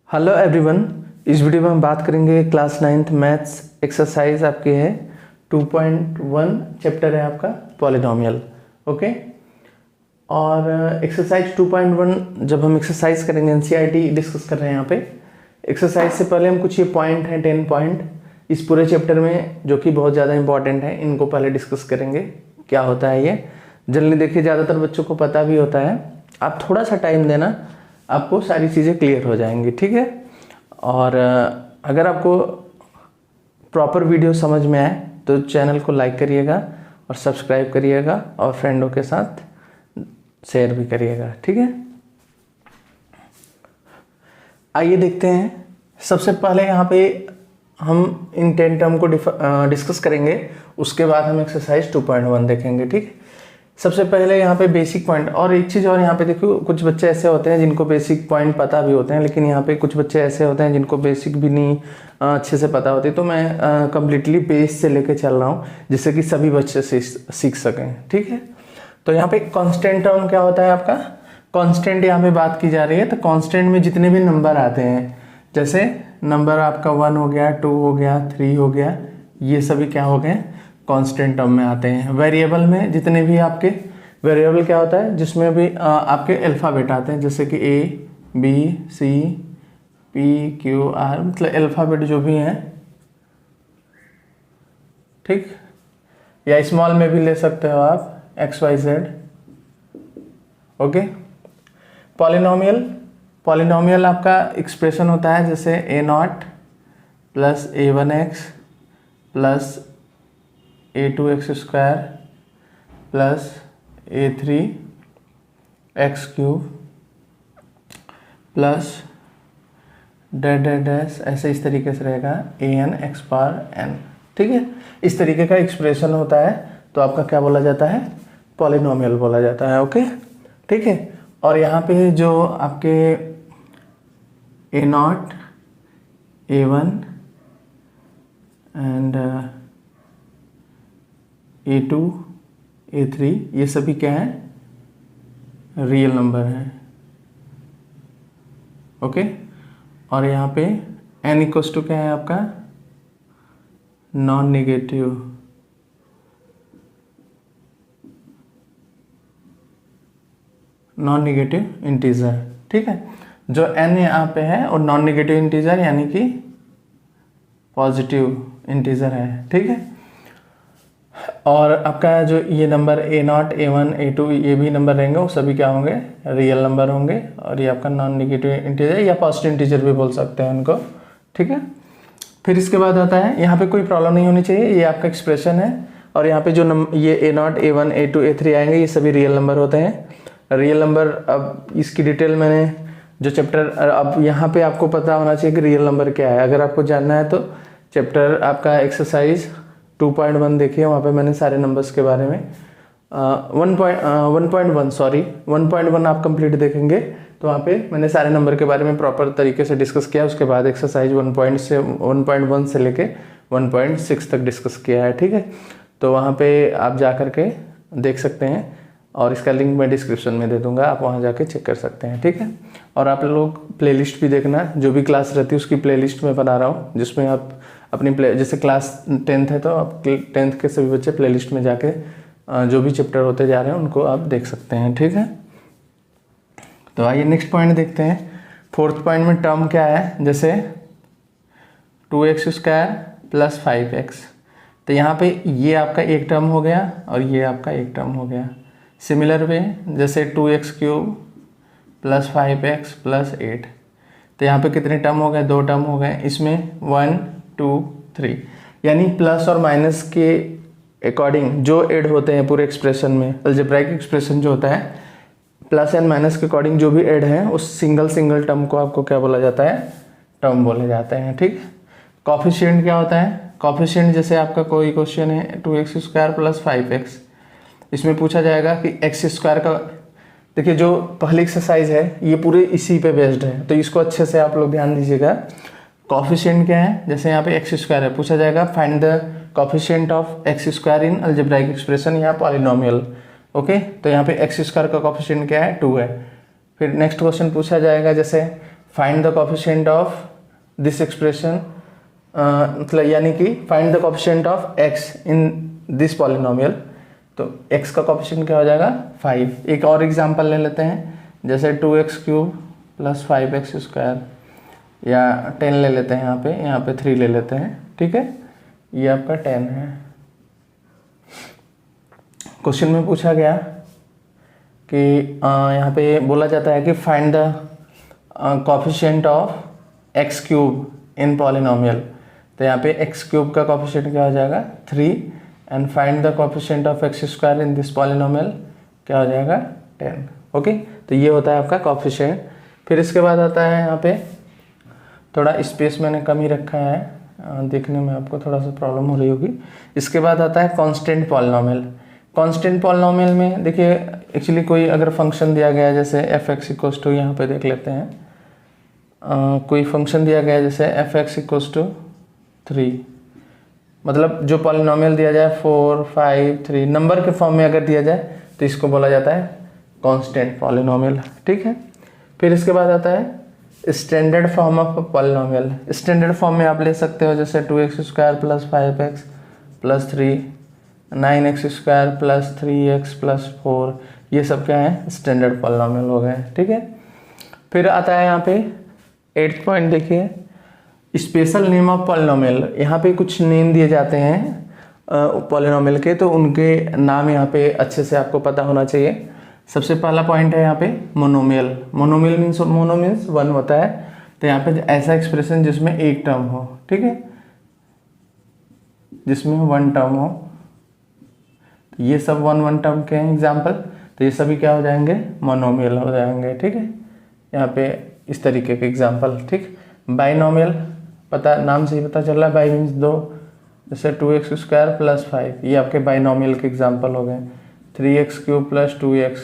Hello everyone, इस video में हम बात करेंगे क्लास 9th मैथ्स एक्सरसाइज आपकी है 2.1 चैप्टर है आपका पॉलिनोमियल। ओके, और एक्सरसाइज 2.1 जब हम एक्सरसाइज करेंगे एनसीईआरटी डिस्कस कर रहे हैं यहाँ पे। एक्सरसाइज से पहले हम कुछ ये पॉइंट हैं 10 पॉइंट इस पूरे चैप्टर में जो कि बहुत ज़्यादा इंपॉर्टेंट है, इनको पहले डिस्कस करेंगे। क्या होता है ये जल्दी देखिए, ज़्यादातर बच्चों को पता भी होता है, आप थोड़ा सा टाइम देना आपको सारी चीज़ें क्लियर हो जाएंगी, ठीक है। और अगर आपको प्रॉपर वीडियो समझ में आए तो चैनल को लाइक करिएगा और सब्सक्राइब करिएगा और फ्रेंडों के साथ शेयर भी करिएगा, ठीक है। आइए देखते हैं। सबसे पहले यहाँ पे हम इन 10 टर्म को डिस्कस करेंगे, उसके बाद हम एक्सरसाइज 2.1 देखेंगे, ठीक है। सबसे पहले यहाँ पे बेसिक पॉइंट, और एक चीज़ और यहाँ पे देखो, कुछ बच्चे ऐसे होते हैं जिनको बेसिक पॉइंट पता भी होते हैं, लेकिन यहाँ पे कुछ बच्चे ऐसे होते हैं जिनको बेसिक भी नहीं अच्छे से पता होती। तो मैं कम्प्लीटली बेस से लेके चल रहा हूँ जिससे कि सभी बच्चे सीख सकें, ठीक है। तो यहाँ पे कांस्टेंट टर्म क्या होता है आपका, कांस्टेंट यहाँ पे बात की जा रही है। तो कांस्टेंट में जितने भी नंबर आते हैं, जैसे नंबर आपका 1 हो गया, 2 हो गया, 3 हो गया, ये सभी क्या हो गए, कांस्टेंट टर्म में आते हैं। वेरिएबल में जितने भी आपके वेरिएबल क्या होता है, जिसमें भी आपके अल्फ़ाबेट आते हैं, जैसे कि A, B, C, P, Q, R, मतलब अल्फ़ाबेट जो भी हैं, ठीक। या स्मॉल में भी ले सकते हो आप, X, Y, Z। Okay. Polynomial आपका एक्सप्रेशन होता है जैसे A0 plus A1x plus A2x square plus A3x cube plus dash ऐसे इस तरीके से रहेगा an x पावर n, ठीक है। इस तरीके का एक्सप्रेशन होता है तो आपका क्या बोला जाता है, पॉलिनोमियल बोला जाता है। ओके, ठीक है। और यहाँ पे जो आपके A0, A1 and A2, A3 ये सभी क्या है, रियल नंबर हैं। ओके। और यहाँ पे n इक्वल्स टू क्या है आपका, नॉन नेगेटिव इंटीजर, ठीक है। जो n यहाँ पे है और नॉन नेगेटिव इंटीजर यानी कि पॉजिटिव इंटीजर है, ठीक है। और आपका जो ये नंबर A0, A1, A2 ये भी नंबर रहेंगे, वो सभी क्या होंगे, रियल नंबर होंगे। और ये आपका नॉन नेगेटिव इंटीजर या पॉजिटिव इंटीजर भी बोल सकते हैं उनको, ठीक है। फिर इसके बाद आता है, यहाँ पे कोई प्रॉब्लम नहीं होनी चाहिए, ये आपका एक्सप्रेशन है। और यहाँ पे जो ये A0, A1, A2, A3 आएंगे, ये सभी रियल नंबर होते हैं। रियल नंबर, अब इसकी डिटेल मैंने जो चैप्टर, अब यहाँ पे आपको पता होना चाहिए कि रियल नंबर क्या है। अगर आपको जानना है तो चैप्टर आपका एक्सरसाइज 2.1 देखिए, वहाँ पे मैंने सारे नंबर्स के बारे में 1.1 आप कंप्लीट देखेंगे तो वहाँ पे मैंने सारे नंबर के बारे में प्रॉपर तरीके से डिस्कस किया। उसके बाद एक्सरसाइज 1.1 से लेके 1.6 तक डिस्कस किया है, ठीक है। तो वहाँ पे आप जा कर के देख सकते हैं और इसका लिंक मैं डिस्क्रिप्शन में दे दूँगा, आप वहाँ जाके चेक कर सकते हैं, ठीक है। और आप लोग प्लेलिस्ट भी देखना, जो भी क्लास रहती है उसकी प्लेलिस्ट में बना रहा हूँ, जिसमें आप अपनी जैसे क्लास 10th है तो आप 10th के सभी बच्चे प्लेलिस्ट में जाके जो भी चैप्टर होते जा रहे हैं उनको आप देख सकते हैं, ठीक है। तो आइए नेक्स्ट पॉइंट देखते हैं। 4th पॉइंट में टर्म क्या है, जैसे 2x स्क्वायर प्लस 5x। तो यहाँ पे ये आपका एक टर्म हो गया और ये आपका एक टर्म हो गया। सिमिलर वे जैसे 2x cube plus 5x plus 8। तो यहाँ पे कितने टर्म हो गए, 2 टर्म हो गए। इसमें 1, 2, 3, यानी प्लस और माइनस के अकॉर्डिंग जो ऐड होते हैं पूरे एक्सप्रेशन में, अलजेब्राइक एक्सप्रेशन जो होता है, प्लस एंड माइनस के अकॉर्डिंग जो भी ऐड है उस सिंगल टर्म को आपको क्या बोला जाता है, टर्म बोले जाते हैं, ठीक। कॉफिशिएंट क्या होता है, कॉफिशिएंट जैसे आपका कोई क्वेश्चन है 2x स्क्वायर प्लस 5x, इसमें पूछा जाएगा कि x स्क्वायर का, देखिए जो पहली एक्सरसाइज है ये पूरे इसी पे बेस्ड है, तो इसको अच्छे से आप लोग ध्यान दीजिएगा। कॉफिशिएंट क्या है, जैसे यहाँ पे x स्क्वायर है, पूछा जाएगा find the coefficient of x square in algebraic expression या पॉलिनोमियल। ओके, तो यहाँ पे x स्क्वायर का कॉफिशिएंट क्या है, 2 है। फिर नेक्स्ट क्वेश्चन पूछा जाएगा जैसे find the coefficient of this expression, मतलब यानी कि find the coefficient of x in this polynomial. तो x का कोफिशिएंट क्या हो जाएगा 5। एक और एग्जांपल ले लेते हैं, जैसे 2x cube plus 5x square, या 10 ले लेते हैं, यहाँ पे 3 ले लेते हैं, ठीक है। ये आपका 10 है। क्वेश्चन में पूछा गया कि यहाँ पे बोला जाता है कि find the coefficient of x cube in polynomial. तो यहाँ पे x क्यूब का कोफिशिएंट क्या हो जाएगा 3, and find the coefficient of x square in this polynomial क्या हो जाएगा 10। ओके, तो ये होता है आपका कोफिशिएंट। फिर इसके बाद आता है यहाँ पे, थोड़ा स्पेस मैंने कम ही रखा है, देखने में आपको थोड़ा सा प्रॉब्लम हो रही होगी। इसके बाद आता है कांस्टेंट पॉलिनोमियल। कांस्टेंट पॉलिनोमियल में देखिए, एक्चुअली कोई अगर फंक्शन दिया गया है, जैसे एफ एक्स इक्वल्स टू, यहाँ पे देख लेते हैं, कोई फंक्शन दिया गया है जैसे एफ एक्स इक्वल्स टू 3, मतलब जो पॉलिनोमियल दिया जाए 4, 5, 3 नंबर के फॉर्म में अगर दिया जाए तो इसको बोला जाता है कांस्टेंट पॉलिनोमियल, ठीक है। फिर इसके बाद आता है standard form of polynomial. Standard form में आप ले सकते हो जैसे 2x square plus 5x plus 3, 9x square plus 3x plus 4, ये सब क्या है स्टैंडर्ड पॉलिनोमियल हो गए, ठीक है। फिर आता है यहाँ पे 8th पॉइंट, देखिए स्पेशल नेम ऑफ पॉलिनोमियल। यहाँ पे कुछ नेम दिए जाते हैं पॉलिनोमियल के, तो उनके नाम यहाँ पे अच्छे से आपको पता होना चाहिए। सबसे पहला पॉइंट है यहाँ पे monomial. Monomial means mono means 1 होता है, तो यहाँ पे ऐसा एक्सप्रेशन जिसमें एक टर्म हो, ठीक है, जिसमें 1 टर्म हो। तो ये सब 1 टर्म के हैं एग्जाम्पल, तो ये सभी क्या हो जाएंगे मोनोमियल हो जाएंगे, ठीक है। यहाँ पे इस तरीके के एग्जाम्पल, ठीक। बाइनोमियल, पता नाम से ही पता चल रहा है, बाई मीन्स 2, जैसे 2x स्क्वायर प्लस 5, ये आपके बाइनोमियल के एग्जाम्पल हो गए। 3x cube plus 2x,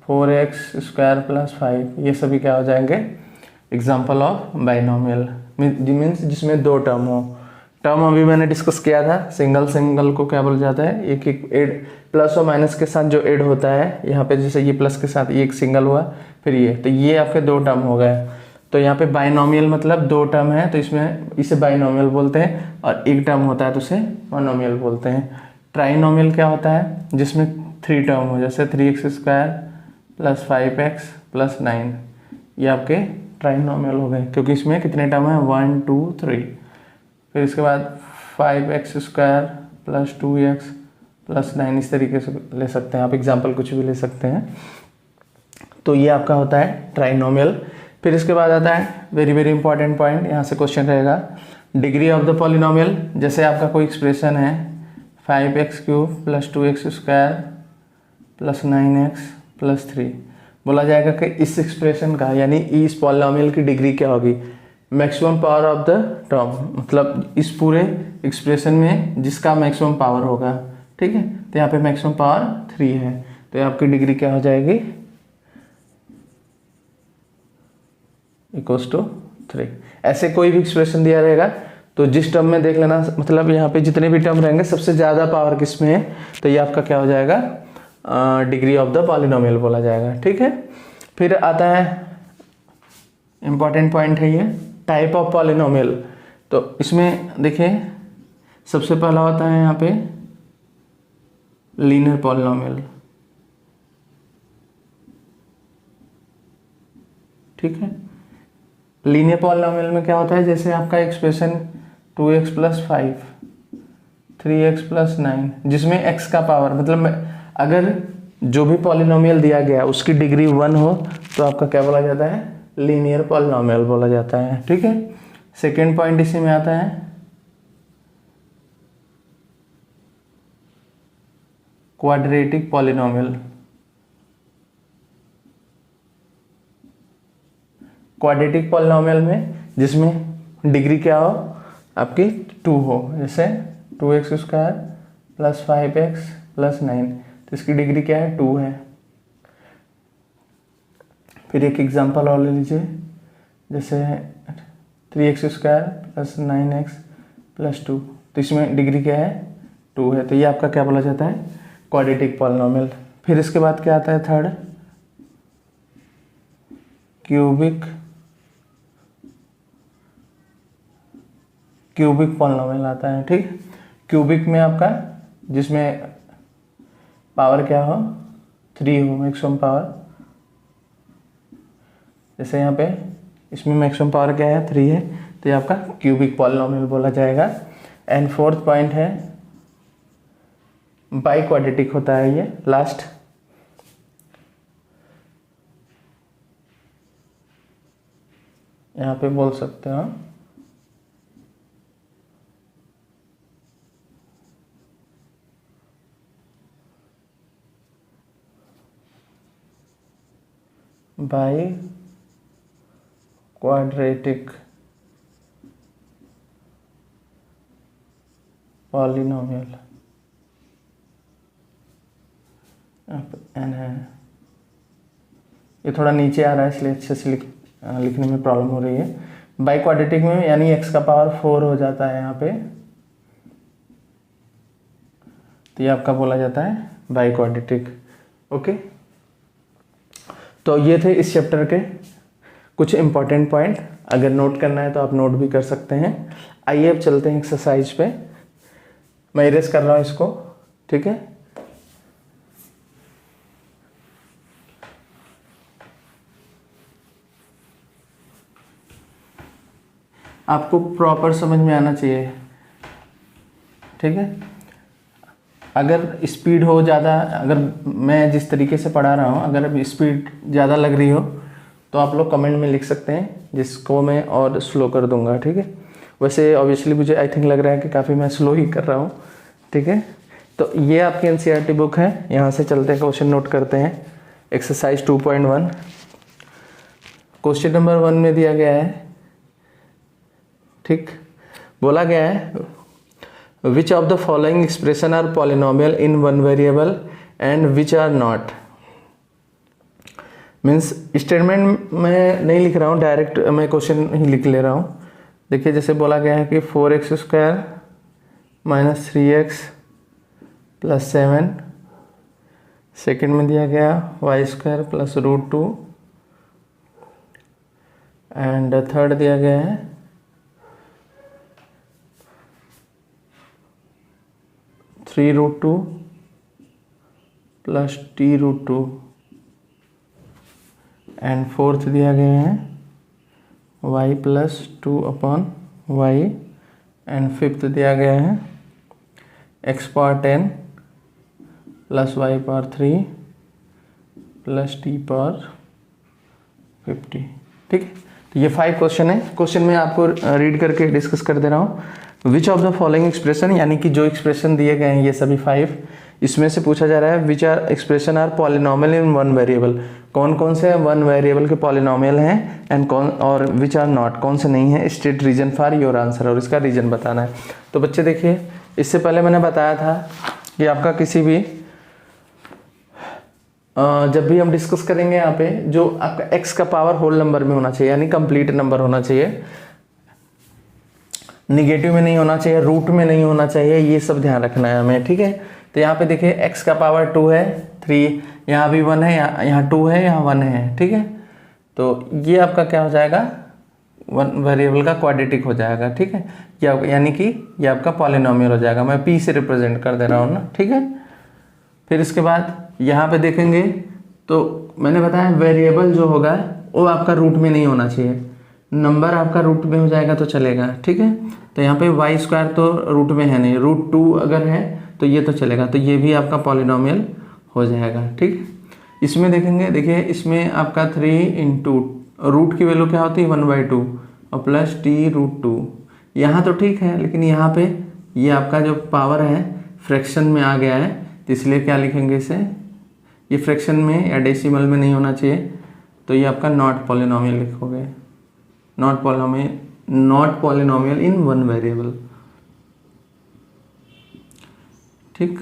4x square plus 5, ये सभी क्या हो जाएंगे एग्जाम्पल ऑफ बाइनोमियल, मीन्स जिसमें 2 टर्म हो। टर्म अभी मैंने डिस्कस किया था, सिंगल को क्या बोला जाता है, एक एड प्लस और माइनस के साथ जो एड होता है, यहाँ पे जैसे ये प्लस के साथ ये एक सिंगल हुआ, फिर ये, तो ये आपके 2 टर्म हो गए। तो यहाँ पे बाइनोमियल मतलब 2 टर्म है, तो इसमें इसे बाइनोमियल बोलते हैं, और एक टर्म होता है तो उसे मोनोमियल बोलते हैं। ट्राइनोमियल क्या होता है, जिसमें 3 टर्म हो, जैसे 3x square plus 5x plus 9, ये आपके ट्राइनोमियल हो गए, क्योंकि इसमें कितने टर्म है 1, 2, 3। फिर इसके बाद 5x square plus 2x plus 9, इस तरीके से ले सकते हैं आप, एग्जाम्पल कुछ भी ले सकते हैं। तो ये आपका होता है ट्राइनोमियल। फिर इसके बाद आता है वेरी वेरी इंपॉर्टेंट पॉइंट, यहाँ से क्वेश्चन रहेगा, डिग्री ऑफ द पॉलिनोमियल। जैसे आपका कोई एक्सप्रेशन है 5x cube plus 2x square plus 9x plus 3, बोला जाएगा कि इस एक्सप्रेशन का यानी इस पॉलिनोमियल की डिग्री क्या होगी, maximum power of the term, मतलब इस पूरे एक्सप्रेशन में जिसका मैक्सिमम पावर होगा, ठीक है। तो यहाँ पे मैक्सिमम पावर 3 है, तो आपकी डिग्री क्या हो जाएगी इक्वल्स टू 3। ऐसे कोई भी एक्सप्रेशन दिया रहेगा तो जिस टर्म में देख लेना, मतलब यहाँ पे जितने भी टर्म रहेंगे सबसे ज़्यादा पावर किस में है, तो ये आपका क्या हो जाएगा डिग्री ऑफ द पॉलिनोमियल बोला जाएगा, ठीक है। फिर आता है इम्पॉर्टेंट पॉइंट है ये टाइप ऑफ पॉलिनोमियल। तो इसमें देखिए सबसे पहला होता है यहाँ पे लीनियर पॉलिनोमियल, ठीक है। लीनियर पॉलिनोमियल में क्या होता है, जैसे आपका expression 2x plus 5, 3x plus 9, जिसमें x का पावर, मतलब अगर जो भी पॉलिनोमियल दिया गया उसकी डिग्री 1 हो तो आपका क्या बोला जाता है लीनियर पॉलिनोमियल बोला जाता है, ठीक है। सेकेंड पॉइंट इसी में आता है क्वाड्रेटिक पॉलिनोमियल। क्वाड्रेटिक पॉलिनोमियल में जिसमें डिग्री क्या हो आपकी 2 हो, जैसे 2x square plus 5x plus 9, तो इसकी डिग्री क्या है 2 है। फिर एक एग्जांपल और ले लीजिए, जैसे 3x square plus 9x plus 2, तो इसमें डिग्री क्या है 2 है, तो ये आपका क्या बोला जाता है क्वाड्रेटिक पॉलिनोमियल। फिर इसके बाद क्या आता है थर्ड क्यूबिक क्यूबिक पॉलिनोमियल आता है, ठीक। क्यूबिक में आपका जिसमें पावर क्या हो, 3 हो, मैक्सिमम पावर। जैसे यहाँ पे इसमें मैक्सिमम पावर क्या है, 3 है, तो ये आपका क्यूबिक पॉलिनोमियल बोला जाएगा। एंड फोर्थ पॉइंट है बाई क्वाड्रेटिक होता है ये लास्ट। यहाँ पे बोल सकते हो बाई क्वाड्रेटिक पॉलिनोमियल एन है। ये थोड़ा नीचे आ रहा है इसलिए अच्छे से लिखने में प्रॉब्लम हो रही है। बाई क्वाड्रेटिक में यानी x का पावर 4 हो जाता है यहाँ पे, तो ये आपका बोला जाता है बाई क्वाड्रेटिक। ओके, तो ये थे इस चैप्टर के कुछ इंपॉर्टेंट पॉइंट। अगर नोट करना है तो आप नोट भी कर सकते हैं। आइए अब चलते हैं एक्सरसाइज पे। मैं इरेज कर रहा हूँ इसको, ठीक है। आपको प्रॉपर समझ में आना चाहिए, ठीक है। अगर स्पीड हो ज़्यादा, अगर मैं जिस तरीके से पढ़ा रहा हूँ, अगर स्पीड ज़्यादा लग रही हो तो आप लोग कमेंट में लिख सकते हैं, जिसको मैं और स्लो कर दूंगा, ठीक है। वैसे ऑब्वियसली मुझे आई थिंक लग रहा है कि काफ़ी मैं स्लो ही कर रहा हूँ, ठीक है। तो ये आपकी एनसीईआरटी बुक है। यहाँ से चलते हैं, क्वेश्चन नोट करते हैं। एक्सरसाइज 2.1 क्वेश्चन नंबर 1 में दिया गया है, ठीक। बोला गया है which of the following expression are polynomial in one variable and which are not. Means statement मैं नहीं लिख रहा हूँ, डायरेक्ट मैं क्वेश्चन ही लिख ले रहा हूँ। देखिए जैसे बोला गया है कि 4x² minus 3x plus 7, second में दिया गया y² प्लस √2 एंड थर्ड दिया गया है 3√2 प्लस t√2 एंड फोर्थ दिया गया है y plus 2/y and fifth दिया गया है x power 10 plus y power 3 plus t power 50, ठीक है। तो ये 5 क्वेश्चन है। क्वेश्चन में आपको रीड करके डिस्कस कर दे रहा हूँ। विच ऑफ द फॉलोइंग एक्सप्रेशन, यानी कि जो एक्सप्रेशन दिए गए हैं ये सभी 5, इसमें से पूछा जा रहा है which are expression are polynomial in one variable. कौन कौन से वन वेरिएबल के पॉलिनोमियल हैं एंड कौन, और विच आर नॉट, कौन से नहीं है। State reason for your answer, और इसका रीजन बताना है। तो बच्चे देखिए, इससे पहले मैंने बताया था कि आपका किसी भी जब भी हम डिस्कस करेंगे यहाँ पे, जो आपका x का पावर होल नंबर में होना चाहिए, यानी कंप्लीट नंबर होना चाहिए, निगेटिव में नहीं होना चाहिए, रूट में नहीं होना चाहिए, ये सब ध्यान रखना है हमें, ठीक है। तो यहाँ पे देखिए x का पावर 2 है, 3, यहाँ भी 1 है, यहाँ 2 है, यहाँ 1 है, ठीक है। तो ये आपका क्या हो जाएगा, वन वेरिएबल का क्वाड्रेटिक हो जाएगा, ठीक है। यानी कि ये आपका पॉलिनोमियल हो जाएगा। मैं p से रिप्रेजेंट कर दे रहा हूँ ना, ठीक है। फिर इसके बाद यहाँ पे देखेंगे तो मैंने बताया वेरिएबल जो होगा वो आपका रूट में नहीं होना चाहिए, नंबर आपका रूट में हो जाएगा तो चलेगा, ठीक है। तो यहाँ पे y² तो रूट में है नहीं, √2 अगर है तो ये तो चलेगा, तो ये भी आपका पॉलिनोमियल हो जाएगा, ठीक। इसमें देखेंगे, देखिए इसमें आपका 3 इंटू रूट की वैल्यू क्या होती है 1/2 और प्लस t√2। यहाँ तो ठीक है, लेकिन यहाँ पे ये आपका जो पावर है फ्रैक्शन में आ गया है, तो इसलिए क्या लिखेंगे इसे, ये फ्रैक्शन में या डेसिमल में नहीं होना चाहिए, तो ये आपका नॉट पॉलिनोमियल लिखोगे, not polynomial in one variable, ठीक।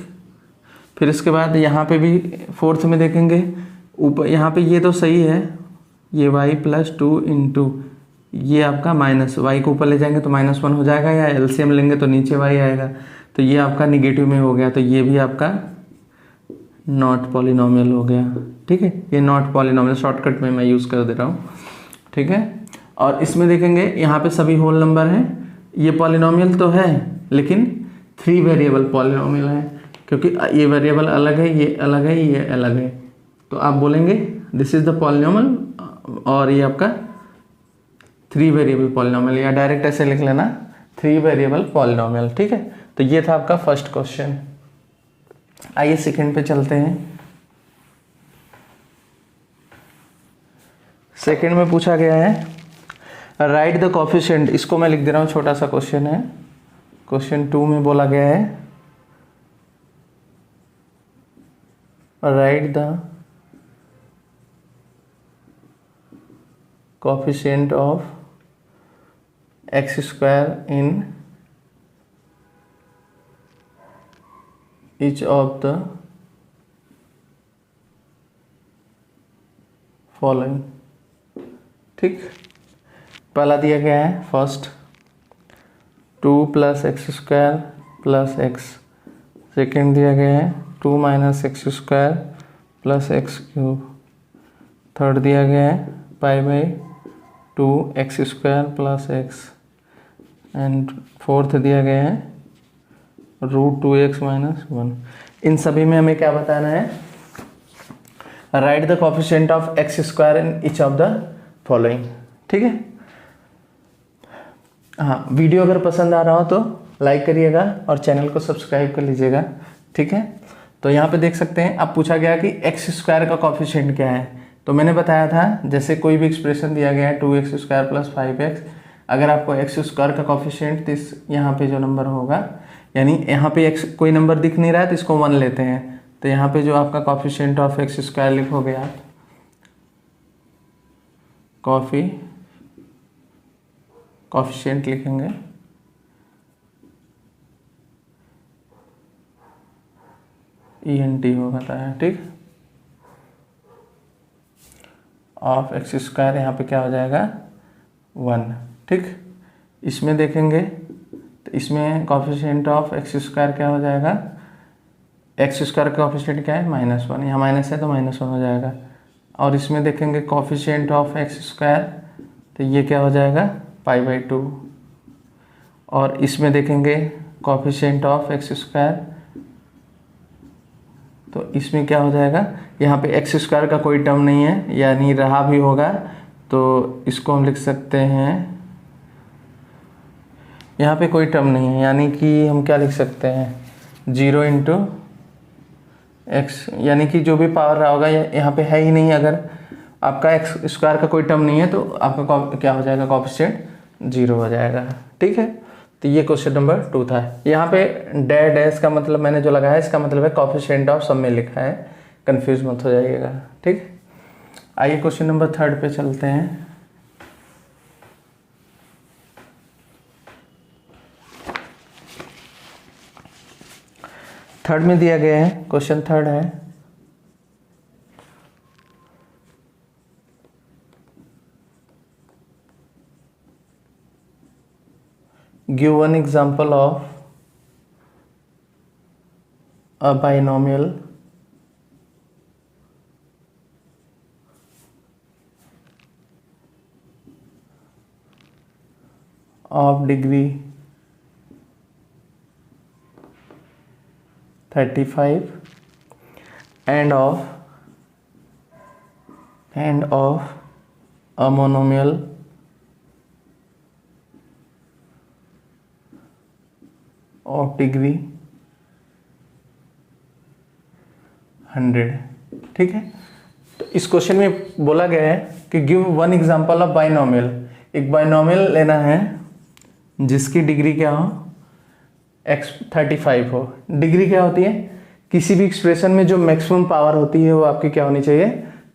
फिर इसके बाद यहाँ पे भी फोर्थ में देखेंगे, ऊपर यहाँ पे ये तो सही है, ये y प्लस 2 इंटू ये आपका माइनस, y को ऊपर ले जाएंगे तो -1 हो जाएगा, या एलसीएम लेंगे तो नीचे y आएगा, तो ये आपका निगेटिव में हो गया, तो ये भी आपका नॉट पॉलिनोमियल हो गया, ठीक है। ये नॉट पॉलिनोमियल शॉर्टकट में मैं यूज़ कर दे रहा हूँ, ठीक है। और इसमें देखेंगे यहाँ पे सभी होल नंबर हैं, ये पॉलिनोमियल तो है लेकिन 3 वेरिएबल पॉलिनोमियल है, क्योंकि ये वेरिएबल अलग है, ये अलग है, ये अलग है। तो आप बोलेंगे दिस इज द पॉलिनोमियल और ये आपका 3 वेरिएबल पॉलिनोमियल, या डायरेक्ट ऐसे लिख लेना 3 वेरिएबल पॉलिनोमियल। ठीक है, तो ये था आपका फर्स्ट क्वेश्चन। आइए सेकंड पे चलते हैं। सेकंड में पूछा गया है राइट द कोफिशिएंट, इसको मैं लिख दे रहा हूँ, छोटा सा क्वेश्चन है। क्वेश्चन 2 में बोला गया है right the coefficient of x square in each of the following। ठीक, पहला दिया गया है first 2 + x square plus x, second दिया गया है 2 - x square plus x cube, third दिया गया है π/2 x square plus x, and fourth दिया गया है √2x - 1। इन सभी में हमें क्या बताना है, right the coefficient of x square in each of the following. ठीक है, हाँ, वीडियो अगर पसंद आ रहा हो तो लाइक करिएगा और चैनल को सब्सक्राइब कर लीजिएगा। ठीक है, तो यहाँ पे देख सकते हैं, अब पूछा गया कि x स्क्वायर का कोफिशिएंट क्या है। तो मैंने बताया था जैसे कोई भी एक्सप्रेशन दिया गया है 2x स्क्वायर प्लस 5x, अगर आपको x स्क्वायर का कोफिशिएंट इस यहाँ पे जो नंबर होगा, यानी यहाँ पे x कोई नंबर दिख नहीं रहा है तो इसको 1 लेते हैं, तो यहाँ पे जो आपका कोफिशिएंट ऑफ x स्क्वायर लिखोगे आप कोफिशिएंट लिखेंगे ENT होगा था। ठीक, ऑफ x स्क्वायर यहाँ पे क्या हो जाएगा 1। ठीक, इसमें देखेंगे तो इसमें कोफिशिएंट ऑफ x स्क्वायर क्या हो जाएगा, x स्क्वायर का कोफिशिएंट क्या है -1, यहाँ माइनस है तो -1 हो जाएगा। और इसमें देखेंगे कोफिशिएंट ऑफ x स्क्वायर, तो ये क्या हो जाएगा π/2। और इसमें देखेंगे कोफिशिएंट ऑफ x स्क्वायर, तो इसमें क्या हो जाएगा, यहाँ पे x स्क्वायर का कोई टर्म नहीं है, यानी रहा भी होगा तो इसको हम लिख सकते हैं, यहाँ पे कोई टर्म नहीं है, यानी कि हम क्या लिख सकते हैं 0 × x, यानी कि जो भी पावर रहा होगा यहाँ पे है ही नहीं। अगर आपका x स्क्वायर का कोई टर्म नहीं है तो आपका क्या हो जाएगा, कोफिशिएंट 0 हो जाएगा। ठीक है, तो ये क्वेश्चन नंबर 2 था। यहाँ पे डैश का मतलब मैंने जो लगाया है इसका मतलब है कोफिशिएंट ऑफ सब में लिखा है, कंफ्यूज मत हो जाइएगा। ठीक, आइए क्वेश्चन नंबर 3 पे चलते हैं। थर्ड में दिया गया है, क्वेश्चन 3 है give one example of a binomial of degree 35 and of a monomial of degree 100। ठीक है, तो इस क्वेश्चन में बोला गया है कि give one example of binomial, एक बाइनोमियल लेना है जिसकी डिग्री क्या हो x35 हो। डिग्री क्या होती है, किसी भी एक्सप्रेशन में जो मैक्सिमम पावर होती है वो आपकी क्या होनी चाहिए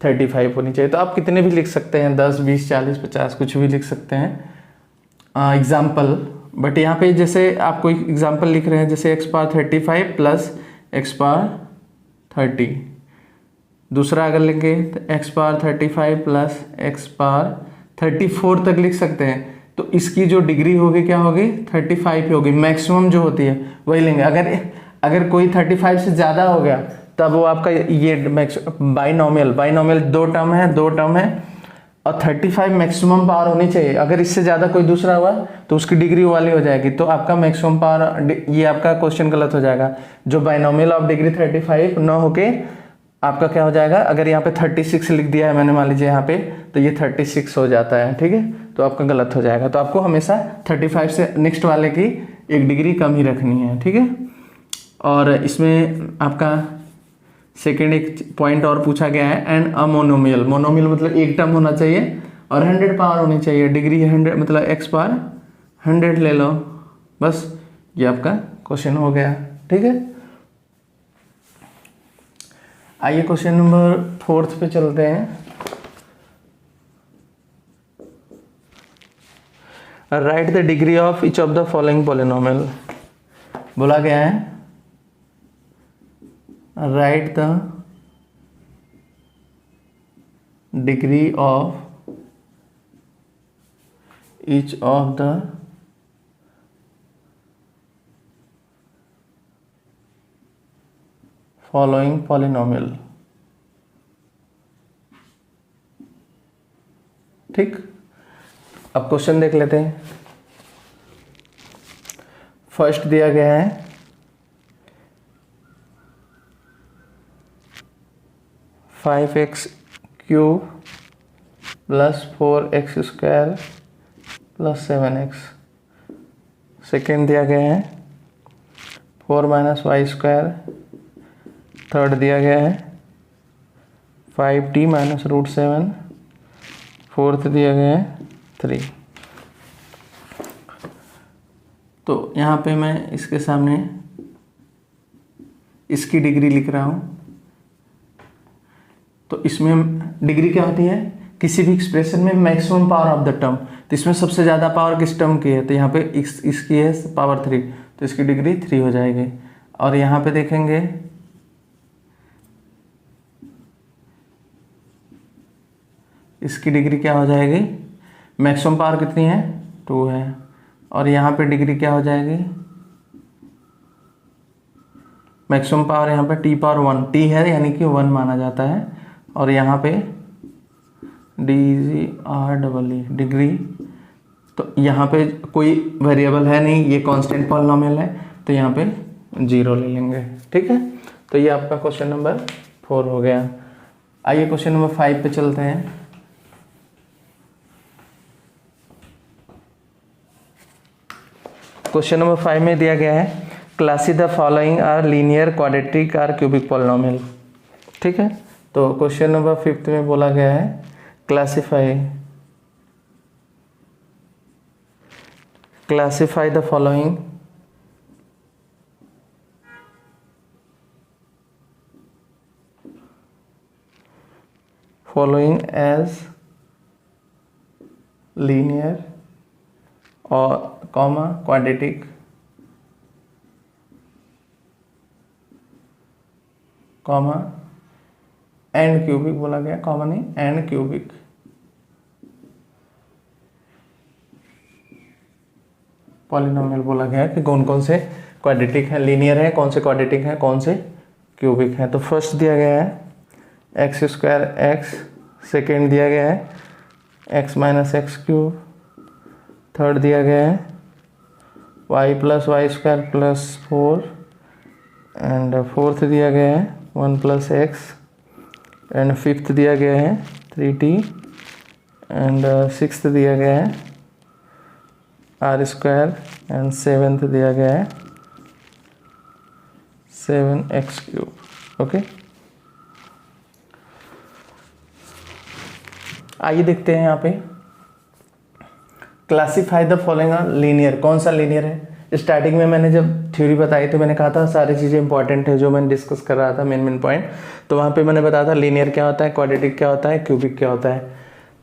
35 होनी चाहिए। तो आप कितने भी लिख सकते हैं, 10, 20, 40, 50 कुछ भी लिख सकते हैं एग्जाम्पल। बट यहाँ पे जैसे आप कोई एग्जाम्पल लिख रहे हैं जैसे x⁵ प्लस x⁵, दूसरा अगर लेंगे तो x⁵ प्लस x⁵ तक लिख सकते हैं। तो इसकी जो डिग्री होगी क्या होगी 35 होगी, मैक्सिमम जो होती है वही लेंगे। अगर कोई 35 से ज़्यादा हो गया तब वो आपका ये बाइनोमियल 2 टर्म है और 35 मैक्सिमम पावर होनी चाहिए। अगर इससे ज़्यादा कोई दूसरा हुआ तो उसकी डिग्री वाली हो जाएगी, तो आपका मैक्सिमम पावर, ये आपका क्वेश्चन गलत हो जाएगा। जो बाइनोमियल ऑफ डिग्री 35 न होके आपका क्या हो जाएगा, अगर यहाँ पे 36 लिख दिया है मैंने मान लीजिए यहाँ पे, तो ये 36 हो जाता है, ठीक है, तो आपका गलत हो जाएगा। तो आपको हमेशा 35 से नेक्स्ट वाले की एक डिग्री कम ही रखनी है, ठीक है। और इसमें आपका सेकेंड एक पॉइंट और पूछा गया है, एंड अ मोनोमियल। मोनोमियल मतलब एक टर्म होना चाहिए और 100 पावर होनी चाहिए। डिग्री 100 मतलब एक्स पावर 100 ले लो, बस ये आपका क्वेश्चन हो गया, ठीक है। आइए क्वेश्चन नंबर 4 पे चलते हैं। Right the degree of each of the following polynomial. बोला गया है right the degree of each of the following polynomial, ठीक। अब क्वेश्चन देख लेते हैं। फर्स्ट दिया गया है 5x cube plus 4x square plus 7x। Second दिया गया है 4 माइनस वाई स्क्वायर। थर्ड दिया गया है 5t माइनस रूट 7। फोर्थ दिया गया है 3। तो यहाँ पे मैं इसके सामने इसकी डिग्री लिख रहा हूँ। तो इसमें डिग्री क्या होती है, किसी भी एक्सप्रेशन में maximum power of the term. तो इसमें सबसे ज़्यादा पावर किस टर्म की है, तो यहाँ पे इसकी है पावर 3, तो इसकी डिग्री 3 हो जाएगी। और यहाँ पे देखेंगे इसकी डिग्री क्या हो जाएगी, मैक्सिमम पावर कितनी है 2 है, और यहाँ पे डिग्री क्या हो जाएगी, मैक्सिमम पावर यहाँ पे t पावर 1, t है यानी कि 1 माना जाता है, और यहाँ पे DGREE डिग्री। तो यहाँ पे कोई वेरिएबल है नहीं, ये कांस्टेंट पॉलिनोमियल है, तो यहाँ पे 0 ले लेंगे, ठीक है। तो ये आपका क्वेश्चन नंबर 4 हो गया। आइए क्वेश्चन नंबर 5 पे चलते हैं। क्वेश्चन नंबर 5 में दिया गया है classify the following are linear, quadratic or cubic polynomial, ठीक है। तो क्वेश्चन नंबर 5 में बोला गया है classify the following as linear और comma quadratic comma and cubic. बोला गया कॉमा नहीं, एंड क्यूबिक। पॉलिनोमियल बोला गया कि कौन कौन से क्वाड्रेटिक है, लीनियर है, कौन से क्वाड्रेटिक है, कौन से क्यूबिक है। तो फर्स्ट दिया गया है एक्स स्क्वायर एक्स, सेकेंड दिया गया है x minus x cube, third दिया गया है y plus y square plus 4, and fourth दिया गया है 1 प्लस एक्स, एंड फिफ्थ दिया गया है 3t, एंड सिक्स्थ दिया गया है आर स्क्वायर, एंड सेवेंथ दिया गया है 7x क्यूब, ओके। आइए देखते हैं यहाँ पे क्लासिफाई द फॉलोइंग लीनियर। कौन सा लीनियर है, स्टार्टिंग में मैंने जब थ्योरी बताई तो मैंने कहा था सारी चीज़ें इंपॉर्टेंट है जो मैंने डिस्कस कर रहा था, मेन पॉइंट। तो वहाँ पे मैंने बताया था लीनियर क्या होता है, क्वाड्रेटिक क्या होता है, क्यूबिक क्या होता है।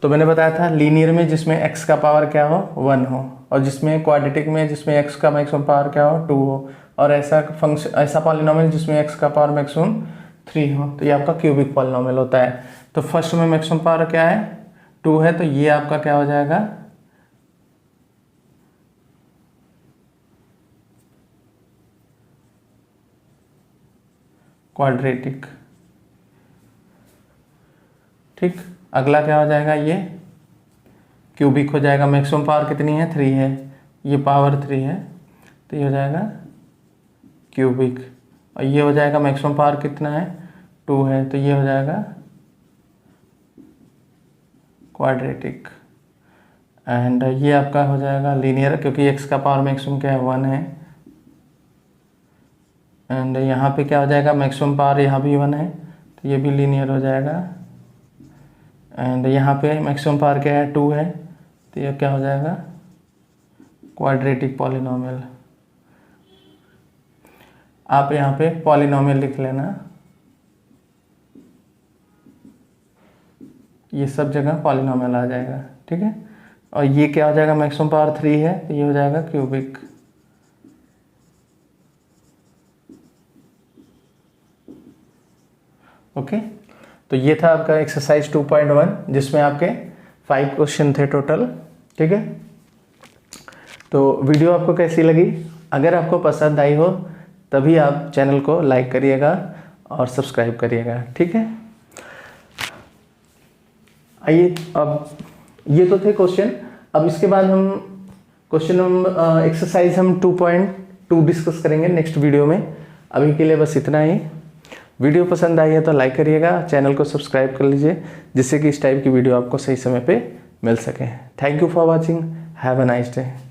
तो मैंने बताया था लीनियर में जिसमें x का पावर क्या हो 1 हो, और जिसमें क्वाड्रेटिक में जिसमें x का मैक्सिमम पावर क्या हो 2 हो, और ऐसा पॉलिनोमियल जिसमें x का पावर मैक्सिमम 3 हो, तो ये आपका क्यूबिक पॉलिनोमियल होता है। तो फर्स्ट में मैक्सिमम पावर क्या है 2 है, तो ये आपका क्या हो जाएगा क्वाड्रेटिक, ठीक। अगला क्या हो जाएगा ये क्यूबिक हो जाएगा। मैक्सिमम पावर कितनी है, 3 है, ये पावर 3 है, तो ये हो जाएगा क्यूबिक। और ये हो जाएगा मैक्सिमम पावर कितना है, 2 है, तो ये हो जाएगा क्वाड्रेटिक। एंड ये आपका हो जाएगा लीनियर, क्योंकि x का पावर मैक्सिमम क्या है, 1 है। एंड यहाँ पे क्या हो जाएगा, मैक्सिमम पावर यहाँ भी 1 है, तो ये भी लीनियर हो जाएगा। एंड यहाँ पे मैक्सिमम पावर क्या है, 2 है, तो ये क्या हो जाएगा, क्वाड्रेटिक पॉलिनोमियल। आप यहाँ पे पॉलिनोमियल लिख लेना, ये सब जगह पॉलिनोमियल आ जाएगा, ठीक है। और ये क्या हो जाएगा, मैक्सिमम पावर 3 है, तो ये हो जाएगा क्यूबिक। ओके, तो ये था आपका एक्सरसाइज 2.1 जिसमें आपके 5 क्वेश्चन थे टोटल, ठीक है। तो वीडियो आपको कैसी लगी, अगर आपको पसंद आई हो तभी आप चैनल को लाइक करिएगा और सब्सक्राइब करिएगा, ठीक है। आइए, अब ये तो थे क्वेश्चन। अब इसके बाद हम क्वेश्चन नंबर एक्सरसाइज हम 2.2 डिस्कस करेंगे नेक्स्ट वीडियो में। अभी के लिए बस इतना ही। वीडियो पसंद आई है तो लाइक करिएगा, चैनल को सब्सक्राइब कर लीजिए, जिससे कि इस टाइप की वीडियो आपको सही समय पे मिल सके। Thank you for watching, have a nice day.